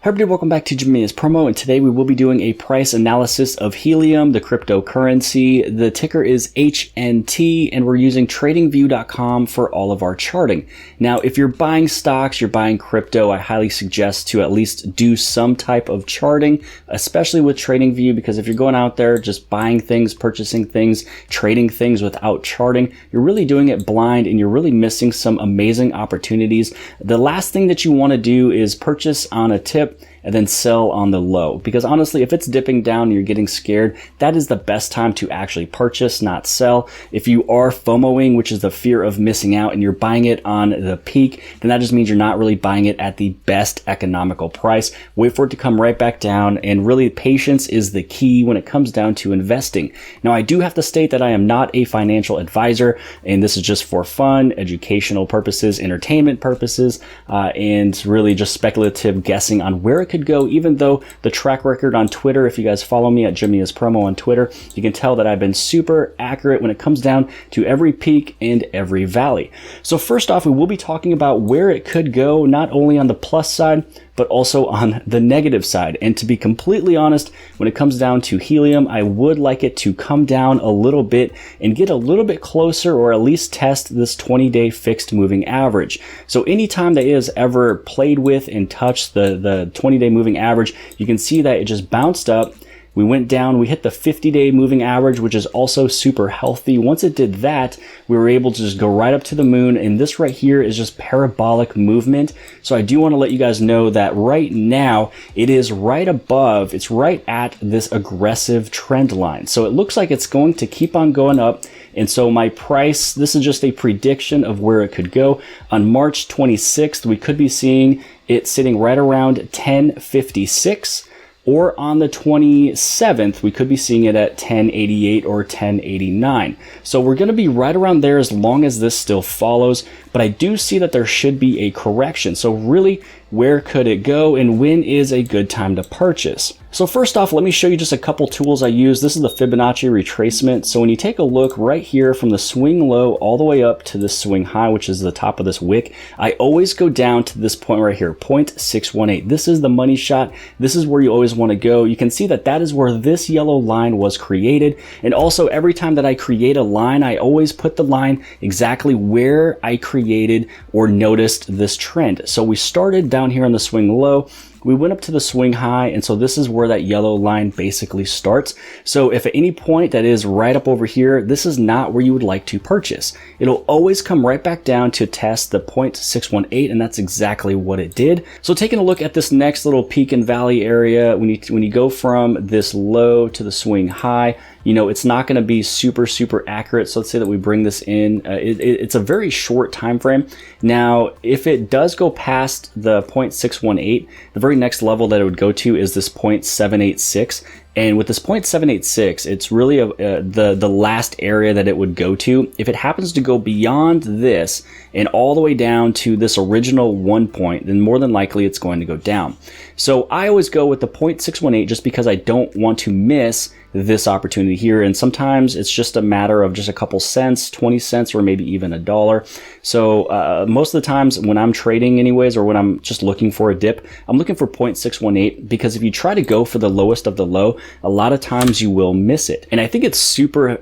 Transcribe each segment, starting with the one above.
Hi everybody, welcome back to Jimia's Promo, and today we will be doing a price analysis of helium, the cryptocurrency. The ticker is HNT, and we're using tradingview.com for all of our charting. Now, if you're buying stocks, you're buying crypto, I highly suggest to at least do some type of charting, especially with TradingView, because if you're going out there just buying things, purchasing things, trading things without charting, you're really doing it blind and you're really missing some amazing opportunities. The last thing that you want to do is purchase on a tip and then sell on the low, because honestly, if it's dipping down and you're getting scared, that is the best time to actually purchase, not sell. If you are FOMOing, which is the fear of missing out, and you're buying it on the peak, then that just means you're not really buying it at the best economical price. Wait for it to come right back down, and really patience is the key when it comes down to investing. Now, I do have to state that I am not a financial advisor, and this is just for fun, educational purposes, entertainment purposes, and really just speculative guessing on where it could go, even though the track record on Twitter, if you guys follow me at Jimia's Promo on Twitter, you can tell that I've been super accurate when it comes down to every peak and every valley. So first off, we will be talking about where it could go, not only on the plus side, but also on the negative side. And to be completely honest, when it comes down to helium, I would like it to come down a little bit and get a little bit closer, or at least test this 20-day fixed moving average. So anytime that it has ever played with and touched the 20-day moving average, you can see that it just bounced up. We went down, we hit the 50-day moving average, which is also super healthy. Once it did that, we were able to just go right up to the moon, and this right here is just parabolic movement. So I do want to let you guys know that right now, it is right above, it's right at this aggressive trend line. So it looks like it's going to keep on going up. And so my price, this is just a prediction of where it could go. On March 26th, we could be seeing it sitting right around 1056. Or on the 27th, we could be seeing it at 1088 or 1089. So we're going to be right around there as long as this still follows. But I do see that there should be a correction. So really, where could it go and when is a good time to purchase? So first off, let me show you just a couple tools I use. This is the Fibonacci retracement. So when you take a look right here from the swing low all the way up to the swing high, which is the top of this wick, I always go down to this point right here, 0.618. This is the money shot. This is where you always want to go. You can see that that is where this yellow line was created. And also every time that I create a line, I always put the line exactly where I created or noticed this trend. So we started down here on the swing low. We went up to the swing high, and so this is where that yellow line basically starts. So if at any point that is right up over here, this is not where you would like to purchase. It'll always come right back down to test the 0.618, and that's exactly what it did. So taking a look at this next little peak and valley area, when you go from this low to the swing high, you know, it's not going to be super accurate. So let's say that we bring this in. It's a very short time frame. Now, if it does go past the 0.618, the very next level that it would go to is this 0.786. And with this 0.786, it's really the last area that it would go to. If it happens to go beyond this and all the way down to this original 1 point, then more than likely it's going to go down. So I always go with the 0.618 just because I don't want to miss this opportunity here. And sometimes it's just a matter of just a couple cents, 20 cents, or maybe even $1. So most of the times when I'm trading anyways, or when I'm just looking for a dip, I'm looking for 0.618, because if you try to go for the lowest of the low, a lot of times you will miss it. And I think it's super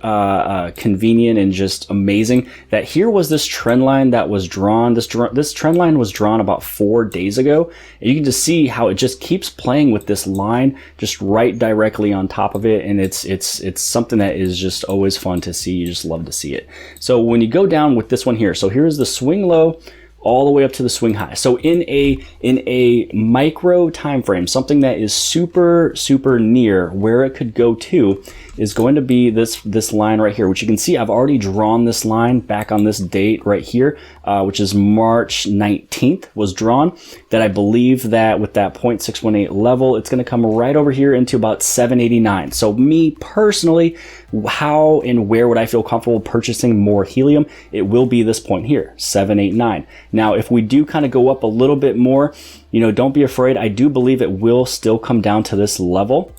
convenient and just amazing that here was this trend line that was drawn. This trend line was drawn about 4 days ago. And you can just see how it just keeps playing with this line just right directly on top of it. And it's something that is just always fun to see. You just love to see it. So when you go down with this one here, so here's the swing low all the way up to the swing high. So in a micro time frame, something that is super near where it could go to is going to be this line right here, which you can see I've already drawn this line back on this date right here, which is March 19th was drawn, that I believe that with that 0.618 level, it's going to come right over here into about 789. So me personally, how and where would I feel comfortable purchasing more helium? It will be this point here, 789. Now, if we do kind of go up a little bit more, you know, don't be afraid. I do believe it will still come down to this level.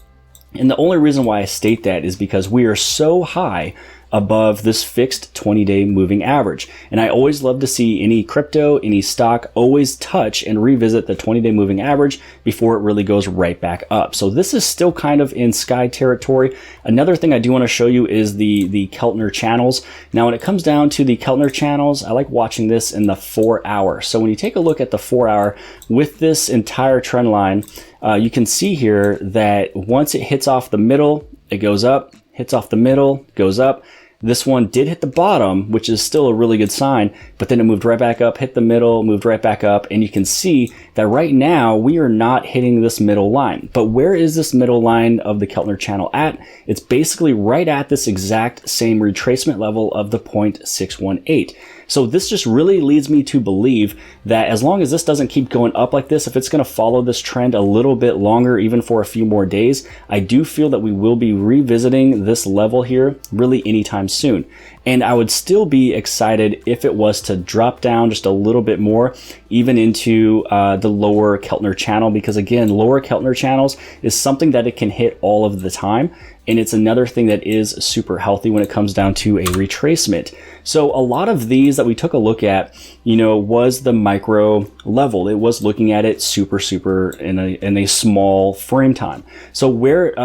And the only reason why I state that is because we are so high above this fixed 20-day moving average. And I always love to see any crypto, any stock always touch and revisit the 20-day moving average before it really goes right back up. So this is still kind of in sky territory. Another thing I do want to show you is the Keltner channels. Now, when it comes down to the Keltner channels, I like watching this in the 4-hour. So when you take a look at the 4-hour with this entire trend line, you can see here that once it hits off the middle, it goes up, hits off the middle, goes up. This one did hit the bottom, which is still a really good sign, but then it moved right back up, hit the middle, moved right back up, and you can see that right now we are not hitting this middle line. But where is this middle line of the Keltner channel at? It's basically right at this exact same retracement level of the 0.618. So this just really leads me to believe that as long as this doesn't keep going up like this, if it's going to follow this trend a little bit longer, even for a few more days, I do feel that we will be revisiting this level here really anytime soon. And I would still be excited if it was to drop down just a little bit more, even into the lower Keltner channel, because again, lower Keltner channels is something that it can hit all of the time. And it's another thing that is super healthy when it comes down to a retracement. So a lot of these that we took a look at, was the micro level. It was looking at it super in a small frame time. So where,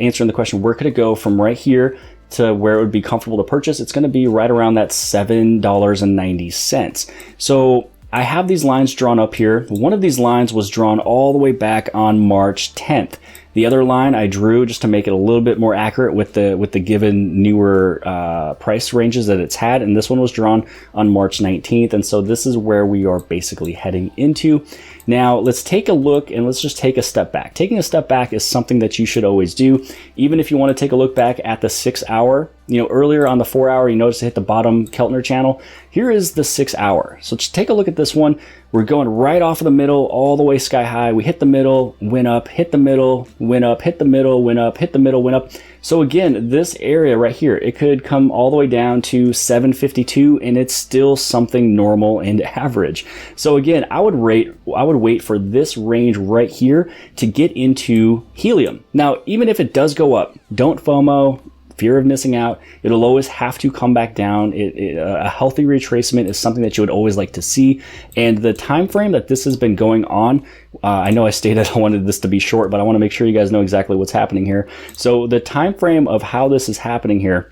answering the question, where could it go from right here to where it would be comfortable to purchase? It's going to be right around that $7.90. So I have these lines drawn up here. One of these lines was drawn all the way back on March 10th. The other line I drew just to make it a little bit more accurate with the given newer price ranges that it's had, and this one was drawn on March 19th, and so this is where we are basically heading into. Now let's take a look and let's just take a step back. Taking a step back is something that you should always do, even if you want to take a look back at the 6-hour. Earlier on the 4-hour, you notice it hit the bottom Keltner channel. Here is the 6-hour. So just take a look at this one. We're going right off of the middle, all the way sky high. We hit the middle, went up, hit the middle, went up, hit the middle, went up, hit the middle, went up. So again, this area right here, it could come all the way down to 752, and it's still something normal and average. So again, I would wait for this range right here to get into helium. Now, even if it does go up, don't FOMO. Fear of missing out. It'll always have to come back down. A healthy retracement is something that you would always like to see. And the time frame that this has been going on, I know I stated I wanted this to be short, but I want to make sure you guys know exactly what's happening here. So the time frame of how this is happening here,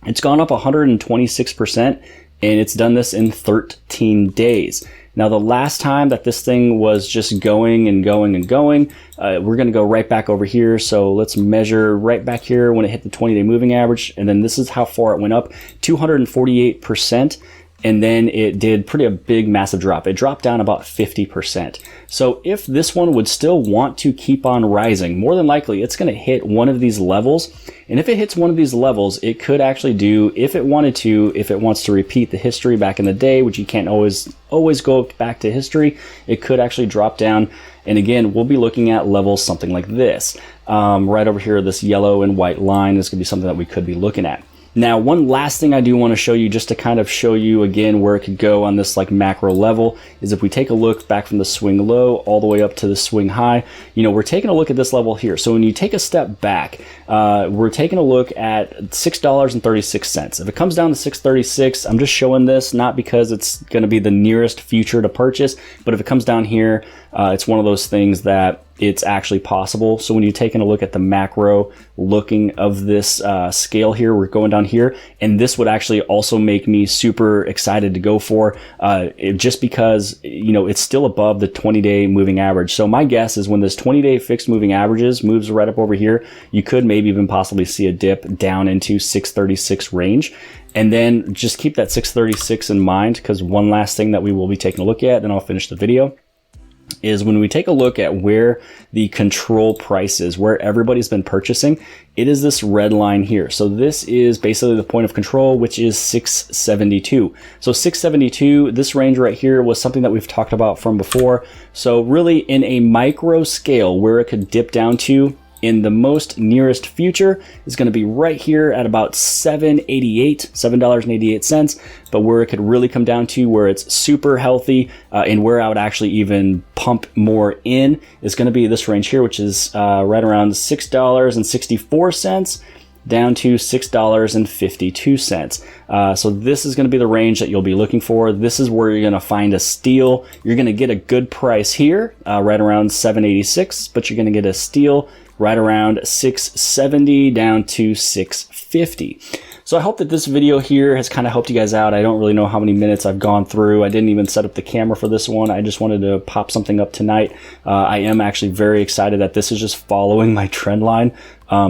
it's gone up 126%, and it's done this in 13 days. Now, the last time that this thing was just going and going and going, we're going to go right back over here. So let's measure right back here when it hit the 20-day moving average. And then this is how far it went up, 248%. And then it did a big, massive drop. It dropped down about 50%. So if this one would still want to keep on rising, more than likely it's going to hit one of these levels. And if it hits one of these levels, it could actually do, if it wanted to, if it wants to repeat the history back in the day, which you can't always go back to history, it could actually drop down. And again, we'll be looking at levels something like this. Right over here, this yellow and white line is going to be something that we could be looking at. Now, one last thing I do want to show you, just to kind of show you again where it could go on this like macro level, is if we take a look back from the swing low all the way up to the swing high, we're taking a look at this level here. So when you take a step back, we're taking a look at $6.36. If it comes down to $6.36, I'm just showing this not because it's going to be the nearest future to purchase, but if it comes down here, it's one of those things that it's actually possible. So when you're taking a look at the macro looking of this scale here, we're going down here, and this would actually also make me super excited to go for just because it's still above the 20-day moving average. So my guess is when this 20-day fixed moving averages moves right up over here, you could maybe even possibly see a dip down into 636 range. And then just keep that 636 in mind, because one last thing that we will be taking a look at, then I'll finish the video, is when we take a look at where the control price is, where everybody's been purchasing, it is this red line here. So this is basically the point of control, which is 672. So 672, this range right here was something that we've talked about from before. So really in a micro scale where it could dip down to in the most nearest future is going to be right here at about $7.88, but where it could really come down to where it's super healthy and where I would actually even pump more in is going to be this range here, which is right around $6.64. down to $6.52. So this is going to be the range that you'll be looking for. This is where you're going to find a steal. You're going to get a good price here, right around $7.86, but you're going to get a steal right around $6.70 down to $6.50. So I hope that this video here has kind of helped you guys out. I don't really know how many minutes I've gone through. I didn't even set up the camera for this one. I just wanted to pop something up tonight. I am actually very excited that this is just following my trend line,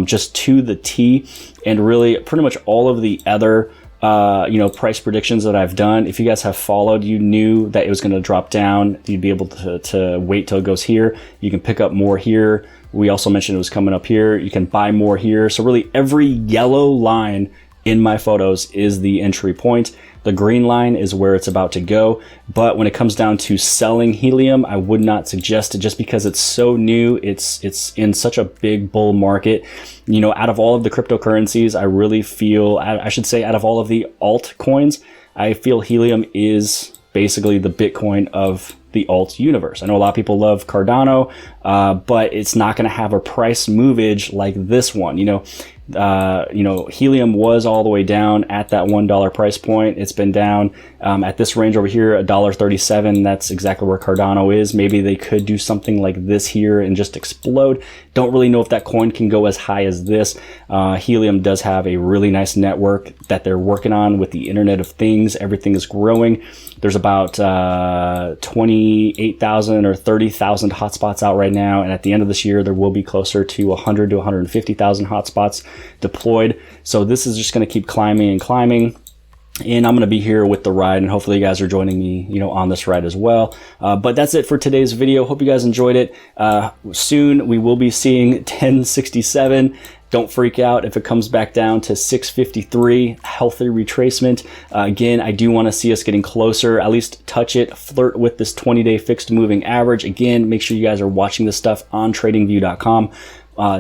just to the T, and really pretty much all of the other price predictions that I've done. If you guys have followed, you knew that it was going to drop down. You'd be able to wait till it goes here. You can pick up more here. We also mentioned it was coming up here. You can buy more here. So really every yellow line in my photos is the entry point. The green line is where it's about to go. But when it comes down to selling helium, I would not suggest it just because it's so new. It's in such a big bull market. Out of all of the cryptocurrencies, I really feel, I should say out of all of the altcoins, I feel helium is basically the Bitcoin of the alt universe. I know a lot of people love Cardano, but it's not going to have a price movage like this one. Helium was all the way down at that $1 price point. It's been down at this range over here, $1.37. That's exactly where Cardano is. Maybe they could do something like this here and just explode. Don't really know if that coin can go as high as this. Helium does have a really nice network that they're working on with the Internet of Things. Everything is growing. There's about 28,000 or 30,000 hotspots out right now. And at the end of this year, there will be closer to 100 to 150,000 hotspots deployed. So this is just going to keep climbing and climbing. And I'm going to be here with the ride, and hopefully you guys are joining me, on this ride as well. But that's it for today's video. Hope you guys enjoyed it. Soon we will be seeing 1067. Don't freak out if it comes back down to 653, healthy retracement. Again, I do want to see us getting closer, at least touch it, flirt with this 20-day fixed moving average. Again, make sure you guys are watching this stuff on tradingview.com.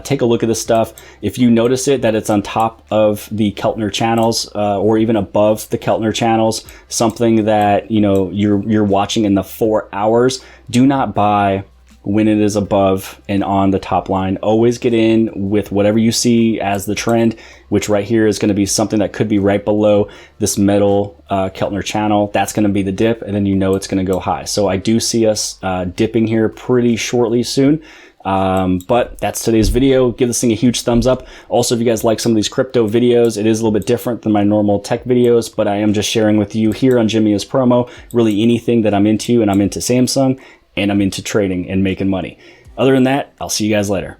Take a look at this stuff. If you notice that it's on top of the Keltner channels, or even above the Keltner channels, something that you're watching in the 4 hours, do not buy when it is above and on the top line. Always get in with whatever you see as the trend, which right here is going to be something that could be right below this metal Keltner channel. That's going to be the dip, and then it's going to go high. So I do see us dipping here pretty shortly soon. But that's today's video. Give this thing a huge thumbs up. Also, if you guys like some of these crypto videos, it is a little bit different than my normal tech videos, but I am just sharing with you here on Jimmy is Promo really anything that I'm into, and I'm into Samsung, and I'm into trading and making money. Other than that, I'll see you guys later.